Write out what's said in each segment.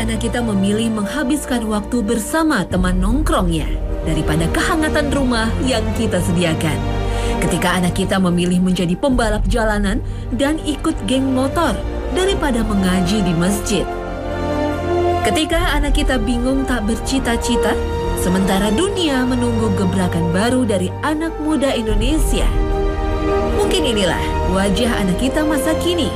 anak kita memilih menghabiskan waktu bersama teman nongkrongnya daripada kehangatan rumah yang kita sediakan. Ketika anak kita memilih menjadi pembalap jalanan dan ikut geng motor daripada mengaji di masjid. Ketika anak kita bingung tak bercita-cita, sementara dunia menunggu gebrakan baru dari anak muda Indonesia. Mungkin inilah wajah anak kita masa kini.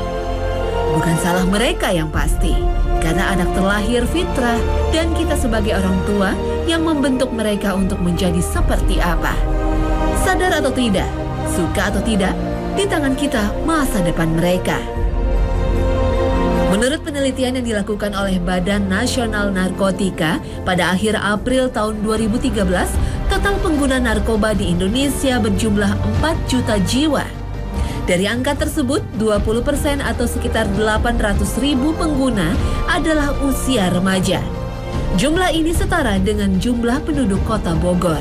Bukan salah mereka yang pasti, karena anak terlahir fitrah dan kita sebagai orang tua yang membentuk mereka untuk menjadi seperti apa. Sadar atau tidak, suka atau tidak, di tangan kita masa depan mereka. Menurut penelitian yang dilakukan oleh Badan Nasional Narkotika pada akhir April tahun 2013, total pengguna narkoba di Indonesia berjumlah 4 juta jiwa. Dari angka tersebut, 20% atau sekitar 800.000 pengguna adalah usia remaja. Jumlah ini setara dengan jumlah penduduk kota Bogor.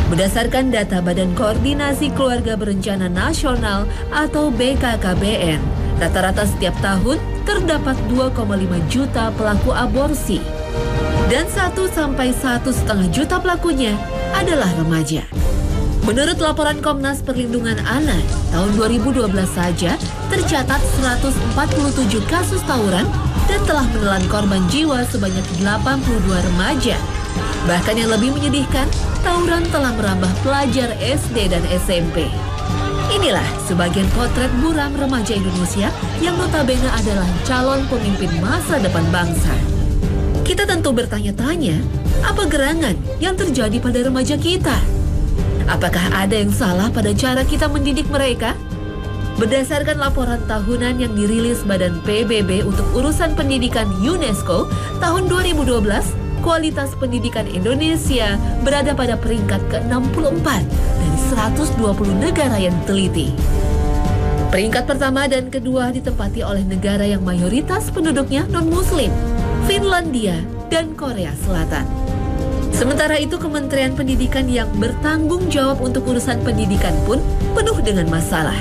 Berdasarkan data Badan Koordinasi Keluarga Berencana Nasional atau BKKBN, rata-rata setiap tahun terdapat 2,5 juta pelaku aborsi. Dan 1-1,5 juta pelakunya adalah remaja. Menurut laporan Komnas Perlindungan Anak, tahun 2012 saja tercatat 147 kasus tawuran dan telah menelan korban jiwa sebanyak 82 remaja. Bahkan yang lebih menyedihkan, tawuran telah merambah pelajar SD dan SMP. Inilah sebagian potret buram remaja Indonesia yang notabene adalah calon pemimpin masa depan bangsa. Kita tentu bertanya-tanya, apa gerangan yang terjadi pada remaja kita? Apakah ada yang salah pada cara kita mendidik mereka? Berdasarkan laporan tahunan yang dirilis Badan PBB untuk urusan pendidikan UNESCO tahun 2012, kualitas pendidikan Indonesia berada pada peringkat ke-64 dari 120 negara yang diteliti. Peringkat pertama dan kedua ditempati oleh negara yang mayoritas penduduknya non-Muslim, Finlandia dan Korea Selatan. Sementara itu, Kementerian Pendidikan yang bertanggung jawab untuk urusan pendidikan pun penuh dengan masalah.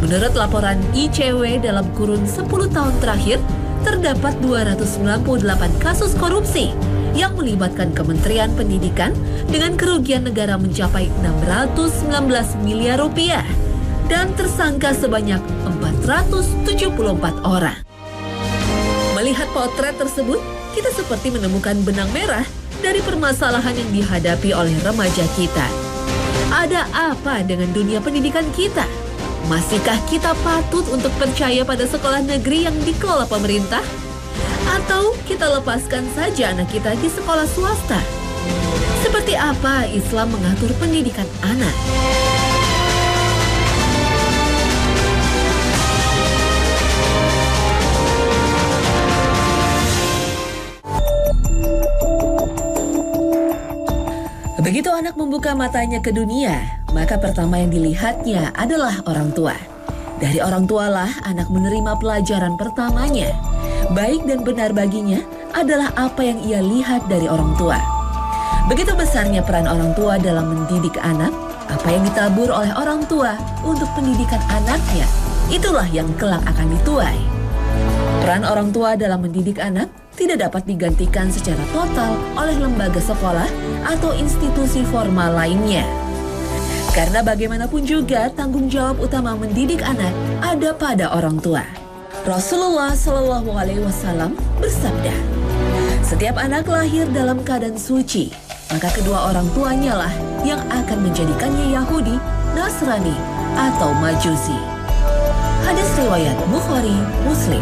Menurut laporan ICW dalam kurun 10 tahun terakhir, terdapat 298 kasus korupsi yang melibatkan Kementerian Pendidikan dengan kerugian negara mencapai 619 miliar rupiah dan tersangka sebanyak 474 orang. Melihat potret tersebut, kita seperti menemukan benang merah dari permasalahan yang dihadapi oleh remaja kita. Ada apa dengan dunia pendidikan kita? Masihkah kita patut untuk percaya pada sekolah negeri yang dikelola pemerintah? Atau kita lepaskan saja anak kita di sekolah swasta? Seperti apa Islam mengatur pendidikan anak? Begitu anak membuka matanya ke dunia, maka pertama yang dilihatnya adalah orang tua. Dari orang tualah anak menerima pelajaran pertamanya. Baik dan benar baginya adalah apa yang ia lihat dari orang tua. Begitu besarnya peran orang tua dalam mendidik anak, apa yang ditabur oleh orang tua untuk pendidikan anaknya, itulah yang kelak akan dituai. Peran orang tua dalam mendidik anak tidak dapat digantikan secara total oleh lembaga sekolah atau institusi formal lainnya. Karena bagaimanapun juga tanggung jawab utama mendidik anak ada pada orang tua. Rasulullah Shallallahu Alaihi Wasallam bersabda, setiap anak lahir dalam keadaan suci, maka kedua orang tuanya lah yang akan menjadikannya Yahudi, Nasrani, atau Majusi. Hadis riwayat Bukhari, Muslim.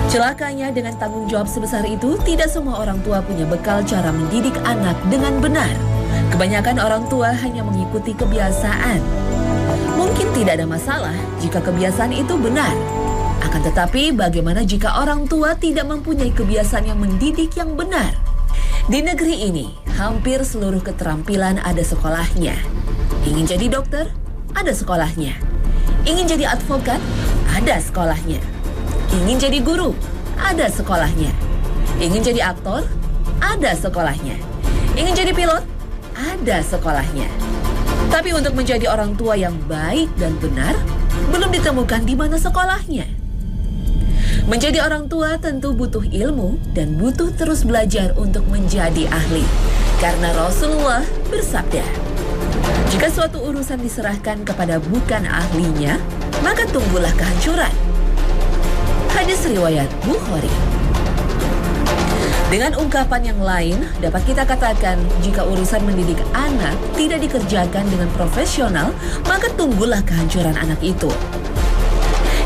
Celakanya dengan tanggung jawab sebesar itu, tidak semua orang tua punya bekal cara mendidik anak dengan benar. Kebanyakan orang tua hanya mengikuti kebiasaan. Mungkin tidak ada masalah jika kebiasaan itu benar. Akan tetapi, bagaimana jika orang tua tidak mempunyai kebiasaan yang mendidik yang benar? Di negeri ini, hampir seluruh keterampilan ada sekolahnya. Ingin jadi dokter? Ada sekolahnya. Ingin jadi advokat? Ada sekolahnya. Ingin jadi guru? Ada sekolahnya. Ingin jadi aktor? Ada sekolahnya. Ingin jadi pilot? Ada sekolahnya. Tapi untuk menjadi orang tua yang baik dan benar, belum ditemukan di mana sekolahnya. Menjadi orang tua tentu butuh ilmu dan butuh terus belajar untuk menjadi ahli. Karena Rasulullah bersabda, jika suatu urusan diserahkan kepada bukan ahlinya, maka tunggulah kehancuran. Hadis riwayat Bukhari. Dengan ungkapan yang lain, dapat kita katakan jika urusan mendidik anak tidak dikerjakan dengan profesional, maka tunggulah kehancuran anak itu.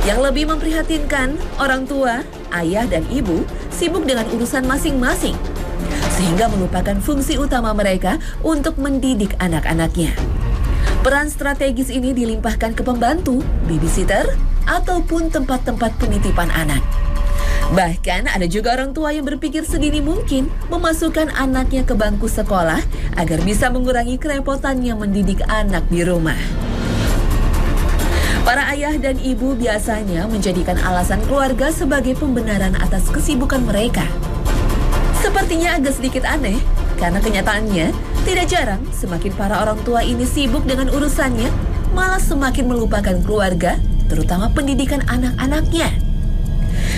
Yang lebih memprihatinkan, orang tua, ayah dan ibu sibuk dengan urusan masing-masing, sehingga melupakan fungsi utama mereka untuk mendidik anak-anaknya. Peran strategis ini dilimpahkan ke pembantu, babysitter, ataupun tempat-tempat penitipan anak. Bahkan ada juga orang tua yang berpikir sedini mungkin memasukkan anaknya ke bangku sekolah agar bisa mengurangi kerepotannya mendidik anak di rumah. Para ayah dan ibu biasanya menjadikan alasan keluarga sebagai pembenaran atas kesibukan mereka. Sepertinya agak sedikit aneh, karena kenyataannya tidak jarang semakin para orang tua ini sibuk dengan urusannya, malah semakin melupakan keluarga, terutama pendidikan anak-anaknya.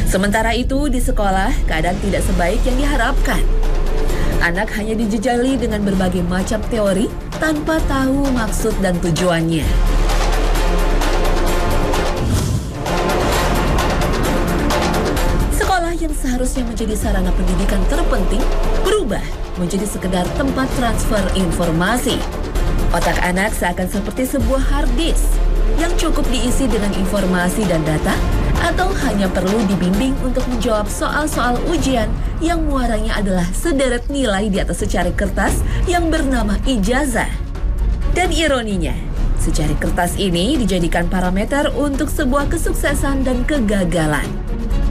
Sementara itu di sekolah keadaan tidak sebaik yang diharapkan. Anak hanya dijejali dengan berbagai macam teori tanpa tahu maksud dan tujuannya. Sekolah yang seharusnya menjadi sarana pendidikan terpenting berubah menjadi sekedar tempat transfer informasi. Otak anak seakan seperti sebuah hard disk yang cukup diisi dengan informasi dan data, atau hanya perlu dibimbing untuk menjawab soal-soal ujian yang muaranya adalah sederet nilai di atas secari kertas yang bernama ijazah. Dan ironinya, secari kertas ini dijadikan parameter untuk sebuah kesuksesan dan kegagalan.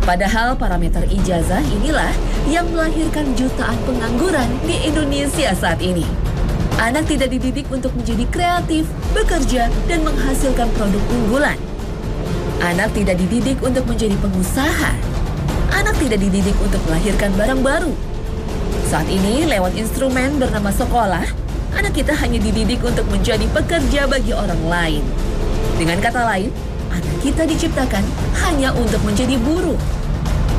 Padahal parameter ijazah inilah yang melahirkan jutaan pengangguran di Indonesia saat ini. Anak tidak dididik untuk menjadi kreatif, bekerja, dan menghasilkan produk unggulan. Anak tidak dididik untuk menjadi pengusaha. Anak tidak dididik untuk melahirkan barang baru. Saat ini, lewat instrumen bernama sekolah, anak kita hanya dididik untuk menjadi pekerja bagi orang lain. Dengan kata lain, anak kita diciptakan hanya untuk menjadi buruh.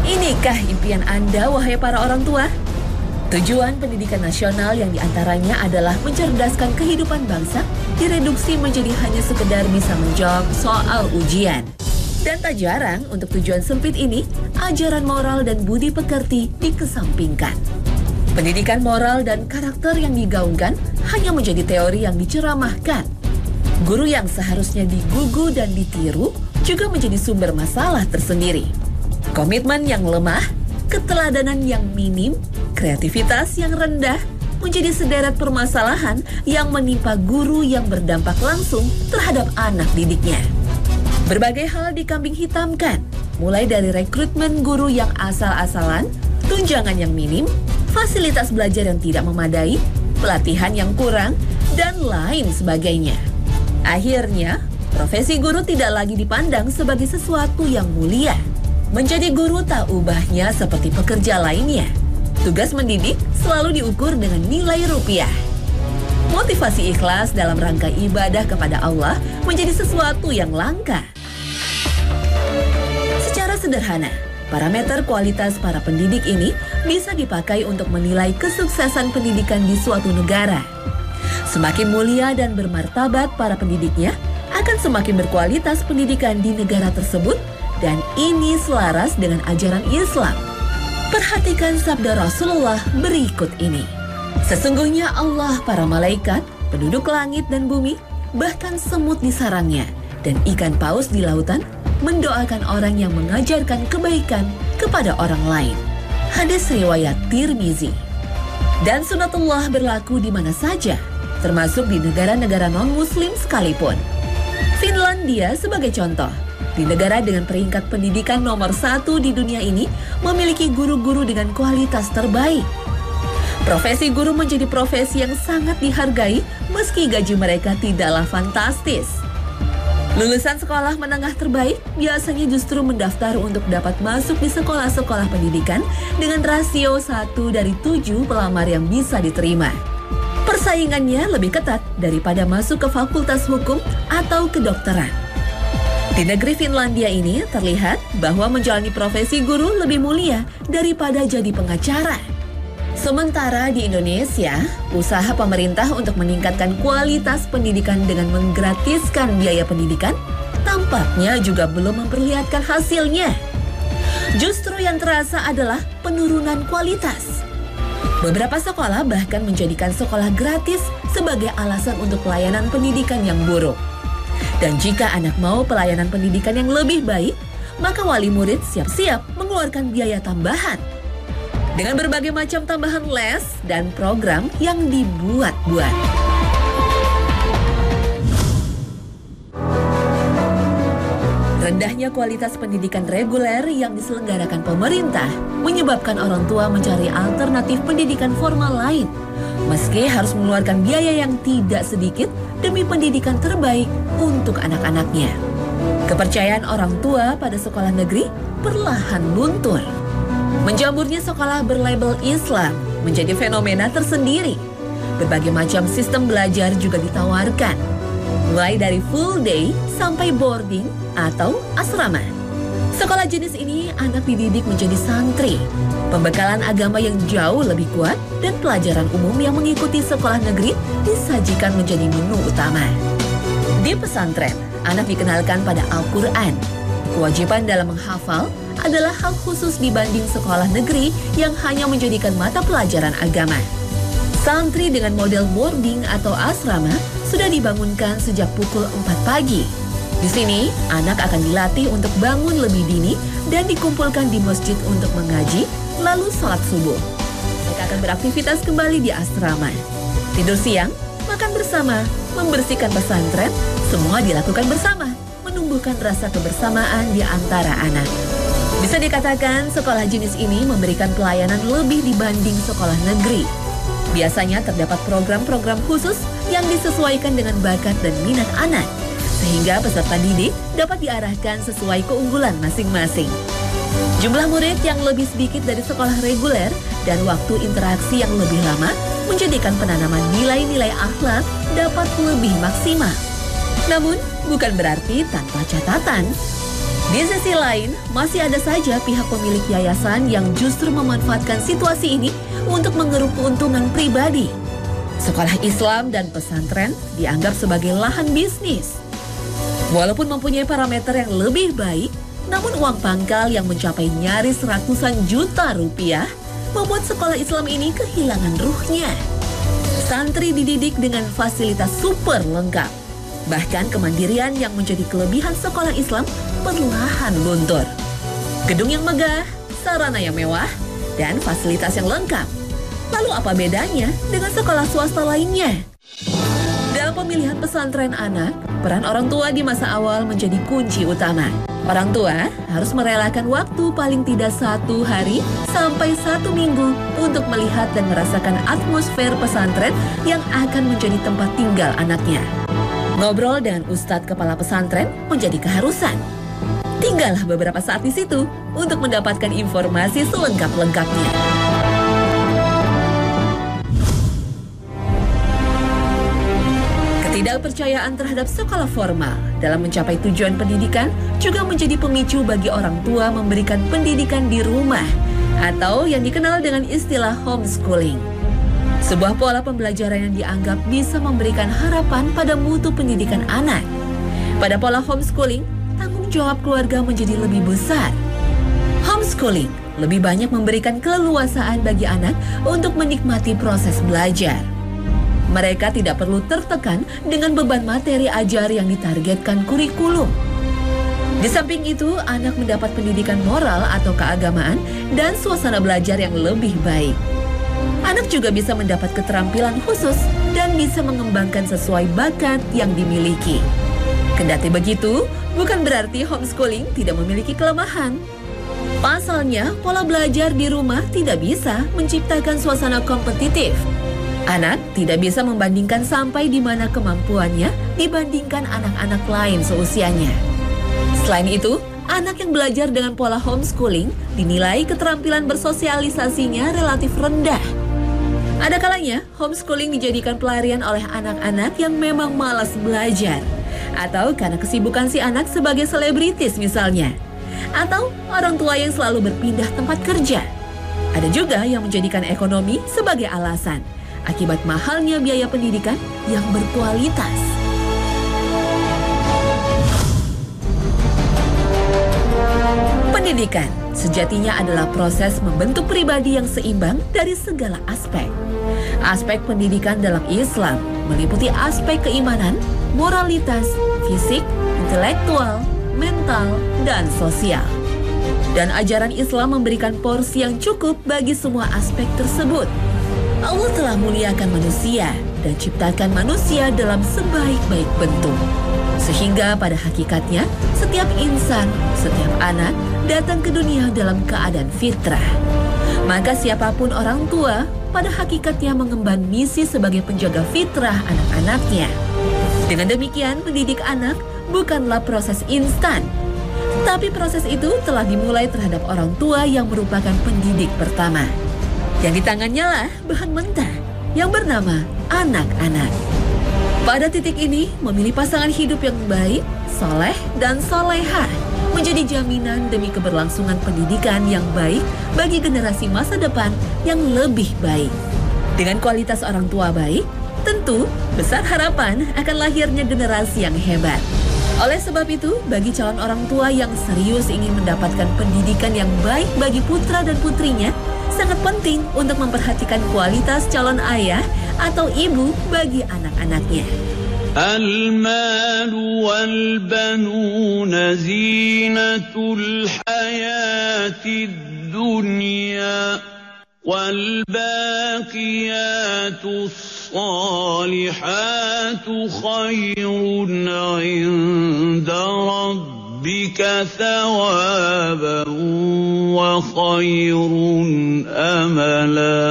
Inikah impian Anda, wahai para orang tua? Tujuan pendidikan nasional yang diantaranya adalah mencerdaskan kehidupan bangsa direduksi menjadi hanya sekedar bisa menjawab soal ujian. Dan tak jarang untuk tujuan sempit ini, ajaran moral dan budi pekerti dikesampingkan. Pendidikan moral dan karakter yang digaungkan hanya menjadi teori yang diceramahkan. Guru yang seharusnya digugu dan ditiru juga menjadi sumber masalah tersendiri. Komitmen yang lemah, keteladanan yang minim, kreativitas yang rendah menjadi sederet permasalahan yang menimpa guru yang berdampak langsung terhadap anak didiknya. Berbagai hal dikambing hitamkan, mulai dari rekrutmen guru yang asal-asalan, tunjangan yang minim, fasilitas belajar yang tidak memadai, pelatihan yang kurang, dan lain sebagainya. Akhirnya, profesi guru tidak lagi dipandang sebagai sesuatu yang mulia. Menjadi guru tak ubahnya seperti pekerja lainnya. Tugas mendidik selalu diukur dengan nilai rupiah. Motivasi ikhlas dalam rangka ibadah kepada Allah menjadi sesuatu yang langka. Secara sederhana, parameter kualitas para pendidik ini bisa dipakai untuk menilai kesuksesan pendidikan di suatu negara. Semakin mulia dan bermartabat para pendidiknya, akan semakin berkualitas pendidikan di negara tersebut, dan ini selaras dengan ajaran Islam. Perhatikan sabda Rasulullah berikut ini. Sesungguhnya Allah, para malaikat, penduduk langit dan bumi, bahkan semut di sarangnya, dan ikan paus di lautan, mendoakan orang yang mengajarkan kebaikan kepada orang lain. Hadis riwayat Tirmizi. Dan sunatullah berlaku di mana saja, termasuk di negara-negara non-muslim sekalipun. Finlandia sebagai contoh, di negara dengan peringkat pendidikan nomor 1 di dunia ini, memiliki guru-guru dengan kualitas terbaik. Profesi guru menjadi profesi yang sangat dihargai meski gaji mereka tidaklah fantastis. Lulusan sekolah menengah terbaik biasanya justru mendaftar untuk dapat masuk di sekolah-sekolah pendidikan dengan rasio 1/7 pelamar yang bisa diterima. Persaingannya lebih ketat daripada masuk ke fakultas hukum atau kedokteran. Di negeri Finlandia ini terlihat bahwa menjalani profesi guru lebih mulia daripada jadi pengacara. Sementara di Indonesia, usaha pemerintah untuk meningkatkan kualitas pendidikan dengan menggratiskan biaya pendidikan tampaknya juga belum memperlihatkan hasilnya. Justru yang terasa adalah penurunan kualitas. Beberapa sekolah bahkan menjadikan sekolah gratis sebagai alasan untuk pelayanan pendidikan yang buruk. Dan jika anak mau pelayanan pendidikan yang lebih baik, maka wali murid siap-siap mengeluarkan biaya tambahan. Dengan berbagai macam tambahan les dan program yang dibuat-buat. Rendahnya kualitas pendidikan reguler yang diselenggarakan pemerintah menyebabkan orang tua mencari alternatif pendidikan formal lain, meski harus mengeluarkan biaya yang tidak sedikit demi pendidikan terbaik untuk anak-anaknya. Kepercayaan orang tua pada sekolah negeri perlahan luntur. Menjamurnya sekolah berlabel Islam menjadi fenomena tersendiri. Berbagai macam sistem belajar juga ditawarkan, mulai dari full day sampai boarding atau asrama. Sekolah jenis ini anak dididik menjadi santri, pembekalan agama yang jauh lebih kuat, dan pelajaran umum yang mengikuti sekolah negeri disajikan menjadi menu utama. Di pesantren, anak dikenalkan pada Al-Quran. Kewajiban dalam menghafal adalah hal khusus dibanding sekolah negeri yang hanya menjadikan mata pelajaran agama. Santri dengan model boarding atau asrama sudah dibangunkan sejak pukul 4 pagi. Di sini, anak akan dilatih untuk bangun lebih dini dan dikumpulkan di masjid untuk mengaji, lalu sholat subuh. Mereka akan beraktivitas kembali di asrama. Tidur siang, makan bersama, membersihkan pesantren, semua dilakukan bersama, menumbuhkan rasa kebersamaan di antara anak. Bisa dikatakan sekolah jenis ini memberikan pelayanan lebih dibanding sekolah negeri. Biasanya terdapat program-program khusus yang disesuaikan dengan bakat dan minat anak, sehingga peserta didik dapat diarahkan sesuai keunggulan masing-masing. Jumlah murid yang lebih sedikit dari sekolah reguler dan waktu interaksi yang lebih lama menjadikan penanaman nilai-nilai akhlak dapat lebih maksimal. Namun, bukan berarti tanpa catatan. Di sisi lain, masih ada saja pihak pemilik yayasan yang justru memanfaatkan situasi ini untuk mengeruk keuntungan pribadi. Sekolah Islam dan pesantren dianggap sebagai lahan bisnis. Walaupun mempunyai parameter yang lebih baik, namun uang pangkal yang mencapai nyaris ratusan juta rupiah membuat sekolah Islam ini kehilangan ruhnya. Santri dididik dengan fasilitas super lengkap. Bahkan kemandirian yang menjadi kelebihan sekolah Islam perlahan luntur. Gedung yang megah, sarana yang mewah, dan fasilitas yang lengkap. Lalu apa bedanya dengan sekolah swasta lainnya? Dalam pemilihan pesantren anak, peran orang tua di masa awal menjadi kunci utama. Orang tua harus merelakan waktu paling tidak 1 hari sampai 1 minggu untuk melihat dan merasakan atmosfer pesantren yang akan menjadi tempat tinggal anaknya. Ngobrol dengan ustadz kepala pesantren menjadi keharusan. Tinggallah beberapa saat di situ untuk mendapatkan informasi selengkap-lengkapnya. Ketidakpercayaan terhadap sekolah formal dalam mencapai tujuan pendidikan juga menjadi pemicu bagi orang tua memberikan pendidikan di rumah atau yang dikenal dengan istilah homeschooling. Sebuah pola pembelajaran yang dianggap bisa memberikan harapan pada mutu pendidikan anak. Pada pola homeschooling, tanggung jawab keluarga menjadi lebih besar. Homeschooling lebih banyak memberikan keleluasaan bagi anak untuk menikmati proses belajar. Mereka tidak perlu tertekan dengan beban materi ajar yang ditargetkan kurikulum. Di samping itu, anak mendapat pendidikan moral atau keagamaan dan suasana belajar yang lebih baik. Anak juga bisa mendapat keterampilan khusus dan bisa mengembangkan sesuai bakat yang dimiliki. Kendati begitu, bukan berarti homeschooling tidak memiliki kelemahan. Pasalnya, pola belajar di rumah tidak bisa menciptakan suasana kompetitif. Anak tidak bisa membandingkan sampai di mana kemampuannya dibandingkan anak-anak lain seusianya. Selain itu, anak yang belajar dengan pola homeschooling dinilai keterampilan bersosialisasinya relatif rendah. Ada kalanya, homeschooling dijadikan pelarian oleh anak-anak yang memang malas belajar Atau karena kesibukan si anak sebagai selebritis misalnya. Atau orang tua yang selalu berpindah tempat kerja. Ada juga yang menjadikan ekonomi sebagai alasan akibat mahalnya biaya pendidikan yang berkualitas. Pendidikan sejatinya adalah proses membentuk pribadi yang seimbang dari segala aspek. Aspek pendidikan dalam Islam meliputi aspek keimanan, moralitas, fisik, intelektual, mental, dan sosial. Dan ajaran Islam memberikan porsi yang cukup bagi semua aspek tersebut. Allah telah muliakan manusia dan ciptakan manusia dalam sebaik-baik bentuk. Sehingga pada hakikatnya, setiap insan, setiap anak datang ke dunia dalam keadaan fitrah. Maka siapapun orang tua, pada hakikatnya mengemban misi sebagai penjaga fitrah anak-anaknya. Dengan demikian, mendidik anak bukanlah proses instan. Tapi proses itu telah dimulai terhadap orang tua yang merupakan pendidik pertama. Yang di tangannya lah bahan mentah yang bernama anak-anak. Pada titik ini, memilih pasangan hidup yang baik, soleh, dan solehah menjadi jaminan demi keberlangsungan pendidikan yang baik bagi generasi masa depan yang lebih baik. Dengan kualitas orang tua baik, tentu besar harapan akan lahirnya generasi yang hebat. Oleh sebab itu, bagi calon orang tua yang serius ingin mendapatkan pendidikan yang baik bagi putra dan putrinya, sangat penting untuk memperhatikan kualitas calon ayah atau ibu bagi anak-anaknya. Al-malu wal-banuna zinatul hayatid dunya wal-baqiyatus الصالحات خير عند ربك ثوابا وخير أملا.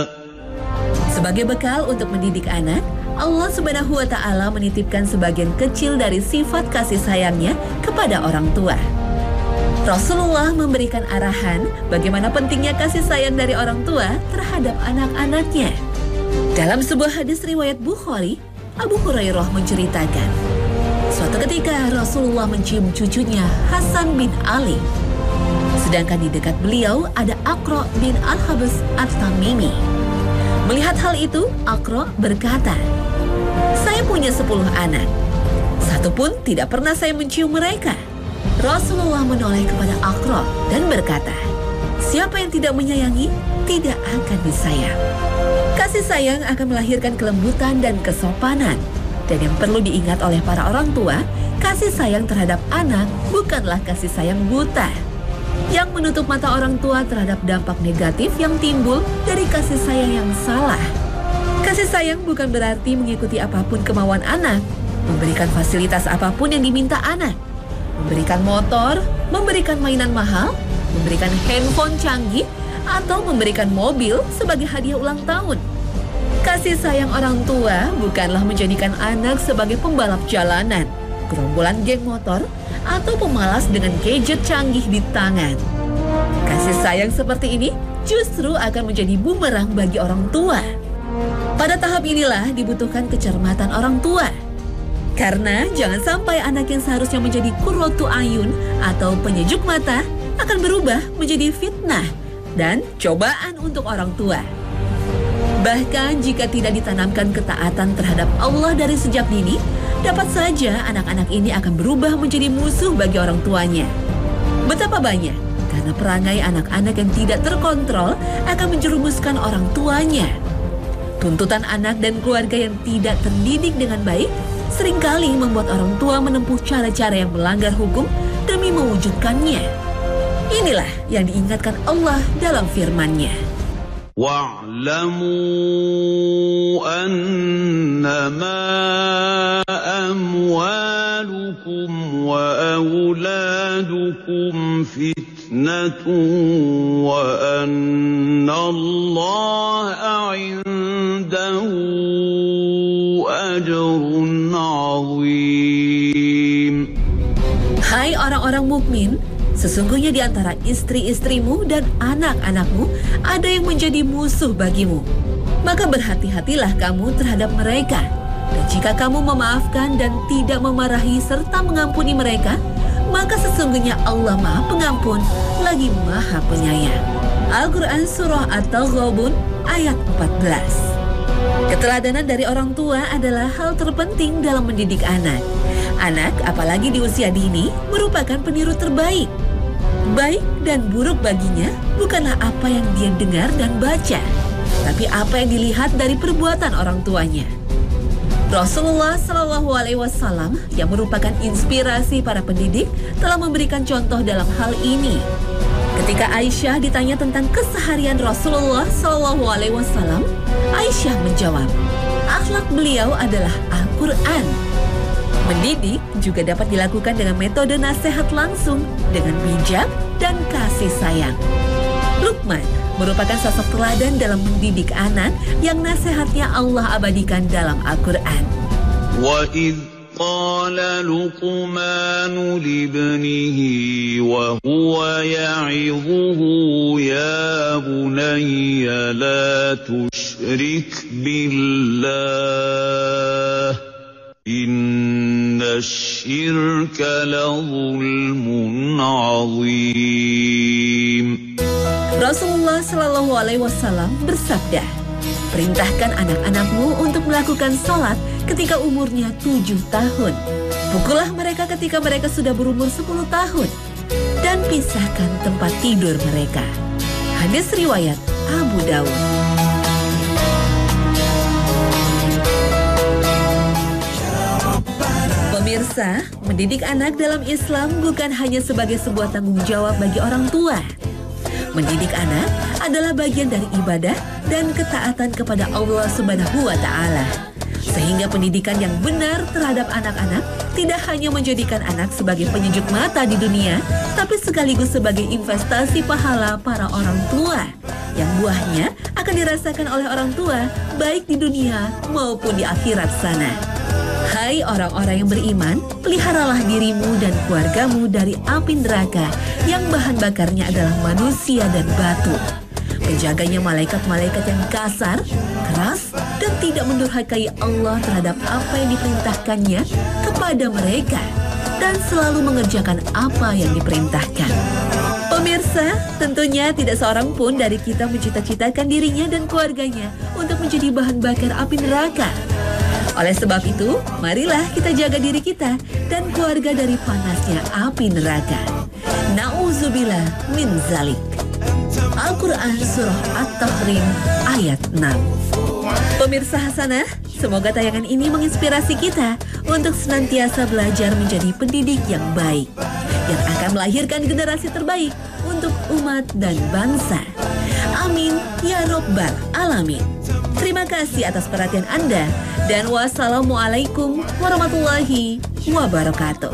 Sebagai bekal untuk mendidik anak, Allah Subhanahu wa Ta'ala menitipkan sebagian kecil dari sifat kasih sayangnya kepada orang tua. Rasulullah memberikan arahan bagaimana pentingnya kasih sayang dari orang tua terhadap anak-anaknya. Dalam sebuah hadis riwayat Bukhari, Abu Hurairah menceritakan, suatu ketika Rasulullah mencium cucunya Hasan bin Ali. Sedangkan di dekat beliau ada Aqra bin Al-Habs At-Tamimi. Melihat hal itu, Aqra berkata, "Saya punya 10 anak. Satu pun tidak pernah saya mencium mereka." Rasulullah menoleh kepada Aqra dan berkata, "Siapa yang tidak menyayangi, tidak akan disayang." Kasih sayang akan melahirkan kelembutan dan kesopanan. Dan yang perlu diingat oleh para orang tua, kasih sayang terhadap anak bukanlah kasih sayang buta, yang menutup mata orang tua terhadap dampak negatif yang timbul dari kasih sayang yang salah. Kasih sayang bukan berarti mengikuti apapun kemauan anak, memberikan fasilitas apapun yang diminta anak, memberikan motor, memberikan mainan mahal, memberikan handphone canggih, atau memberikan mobil sebagai hadiah ulang tahun. Kasih sayang orang tua bukanlah menjadikan anak sebagai pembalap jalanan, gerombolan geng motor, atau pemalas dengan gadget canggih di tangan. Kasih sayang seperti ini justru akan menjadi bumerang bagi orang tua. Pada tahap inilah dibutuhkan kecermatan orang tua. Karena jangan sampai anak yang seharusnya menjadi qurratu ayun atau penyejuk mata akan berubah menjadi fitnah dan cobaan untuk orang tua. Bahkan jika tidak ditanamkan ketaatan terhadap Allah dari sejak dini, dapat saja anak-anak ini akan berubah menjadi musuh bagi orang tuanya. Betapa banyak karena perangai anak-anak yang tidak terkontrol akan menjerumuskan orang tuanya. Tuntutan anak dan keluarga yang tidak terdidik dengan baik seringkali membuat orang tua menempuh cara-cara yang melanggar hukum demi mewujudkannya. Inilah yang diingatkan Allah dalam firman-Nya. Wa'lamu annama amwalukum wa auladukum fitnatun wa annallaha 'indahu ajrun 'azim. Hai orang-orang mukmin, sesungguhnya di antara istri-istrimu dan anak-anakmu ada yang menjadi musuh bagimu. Maka berhati-hatilah kamu terhadap mereka. Dan jika kamu memaafkan dan tidak memarahi serta mengampuni mereka, maka sesungguhnya Allah Maha Pengampun lagi Maha Penyayang. Al-Quran Surah At-Taghabun ayat 14. Keteladanan dari orang tua adalah hal terpenting dalam mendidik anak. Anak, apalagi di usia dini, merupakan peniru terbaik. Baik dan buruk baginya bukanlah apa yang dia dengar dan baca, tapi apa yang dilihat dari perbuatan orang tuanya. Rasulullah Shallallahu Alaihi Wasallam yang merupakan inspirasi para pendidik telah memberikan contoh dalam hal ini. Ketika Aisyah ditanya tentang keseharian Rasulullah Shallallahu Alaihi Wasallam, Aisyah menjawab, akhlak beliau adalah Al-Quran. Mendidik juga dapat dilakukan dengan metode nasihat langsung, dengan bijak dan kasih sayang. Luqman merupakan sosok teladan dalam mendidik anak yang nasihatnya Allah abadikan dalam Al-Quran. وَإِذْ قَالَ لُقْمَانُ لِابْنِهِ وَهُوَ يَعِظُهُ يَا بُنَيَّ لَا تُشْرِكْ بِاللَّهِ إِنَّ الشِّرْكَ لَظُلْمٌ عَظِيمٌ. Rasulullah Shallallahu Alaihi Wasallam bersabda, perintahkan anak-anakmu untuk melakukan sholat ketika umurnya 7 tahun. Pukullah mereka ketika mereka sudah berumur 10 tahun. Dan pisahkan tempat tidur mereka. Hadis riwayat Abu Dawud. Pemirsa, mendidik anak dalam Islam bukan hanya sebagai sebuah tanggung jawab bagi orang tua. Mendidik anak adalah bagian dari ibadah dan ketaatan kepada Allah Subhanahu wa Ta'ala. Sehingga pendidikan yang benar terhadap anak-anak tidak hanya menjadikan anak sebagai penyejuk mata di dunia, tapi sekaligus sebagai investasi pahala para orang tua, yang buahnya akan dirasakan oleh orang tua baik di dunia maupun di akhirat sana. Hai orang-orang yang beriman, peliharalah dirimu dan keluargamu dari api neraka yang bahan bakarnya adalah manusia dan batu. Penjaganya malaikat-malaikat yang kasar, keras, dan tidak mendurhakai Allah terhadap apa yang diperintahkannya kepada mereka, dan selalu mengerjakan apa yang diperintahkan. Pemirsa, tentunya tidak seorang pun dari kita mencita-citakan dirinya dan keluarganya untuk menjadi bahan bakar api neraka. Oleh sebab itu, marilah kita jaga diri kita dan keluarga dari panasnya api neraka. Na'udzubillah min zalik. Al-Quran Surah At-Tahrim ayat 6. Pemirsa Hasanah, semoga tayangan ini menginspirasi kita untuk senantiasa belajar menjadi pendidik yang baik, yang akan melahirkan generasi terbaik untuk umat dan bangsa. Amin ya Rabbal Alamin. Terima kasih atas perhatian Anda dan wassalamualaikum warahmatullahi wabarakatuh.